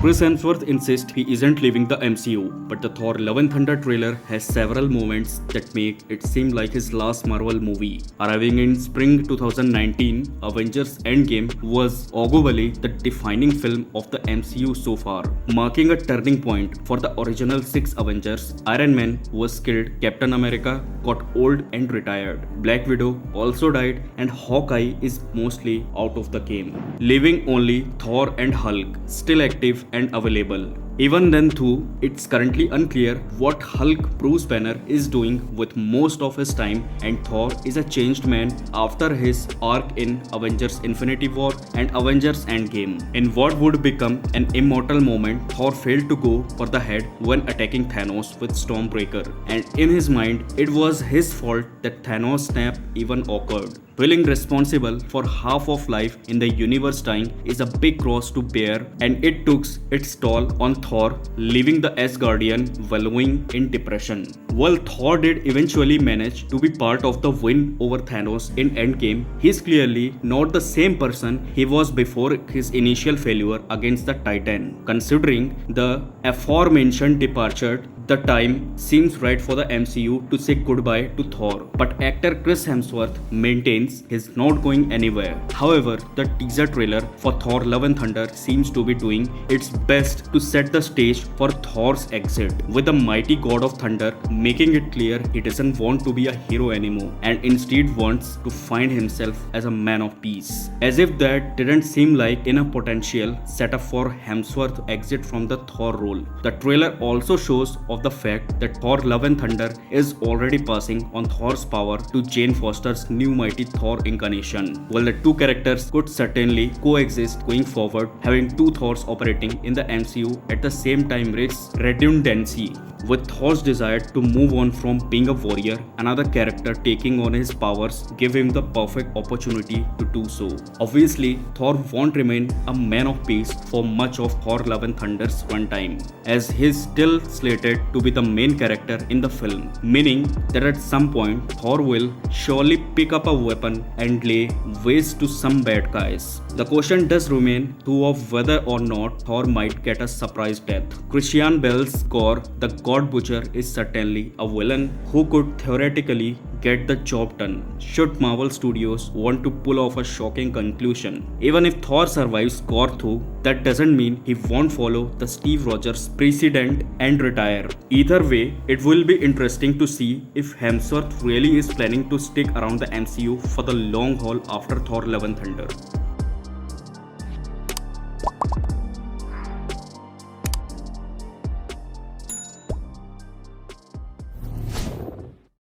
Chris Hemsworth insists he isn't leaving the MCU, but the Thor Love and Thunder trailer has several moments that make it seem like his last Marvel movie. Arriving in spring 2019, Avengers Endgame was arguably the defining film of the MCU so far, marking a turning point for the original 6 Avengers. Iron Man was killed, Captain America got old and retired, Black Widow also died, and Hawkeye is mostly out of the game, leaving only Thor and Hulk still active and available. Even then too, it's currently unclear what Hulk Bruce Banner is doing with most of his time, and Thor is a changed man after his arc in Avengers Infinity War and Avengers Endgame. In what would become an immortal moment, Thor failed to go for the head when attacking Thanos with Stormbreaker, and in his mind, it was his fault that Thanos' snap even occurred. Feeling responsible for half of life in the universe dying is a big cross to bear, and it took its toll on Thor, leaving the Asgardian wallowing in depression. While Thor did eventually manage to be part of the win over Thanos in Endgame, he's clearly not the same person he was before his initial failure against the Titan. Considering the aforementioned departure, the time seems right for the MCU to say goodbye to Thor, but actor Chris Hemsworth maintains he's not going anywhere. However, the teaser trailer for Thor Love and Thunder seems to be doing its best to set the stage for Thor's exit, with the mighty god of thunder making it clear he doesn't want to be a hero anymore and instead wants to find himself as a man of peace. As if that didn't seem like enough potential setup for Hemsworth's exit from the Thor role, the trailer also shows of the fact that Thor Love and Thunder is already passing on Thor's power to Jane Foster's new mighty Thor incarnation. While the two characters could certainly coexist going forward, having two Thors operating in the MCU at the same time risks redundancy. With Thor's desire to move on from being a warrior, another character taking on his powers give him the perfect opportunity to do so. Obviously, Thor won't remain a man of peace for much of Thor Love and Thunder's runtime, as he's still slated to be the main character in the film, meaning that at some point Thor will surely pick up a weapon and lay waste to some bad guys. The question does remain too of whether or not Thor might get a surprise death. Christian Bale's Gorr, the God Butcher, is certainly a villain who could theoretically get the job done should Marvel Studios want to pull off a shocking conclusion. Even if Thor survives Gorr 2, that doesn't mean he won't follow the Steve Rogers precedent and retire. Either way, it will be interesting to see if Hemsworth really is planning to stick around the MCU for the long haul after Thor Love and Thunder.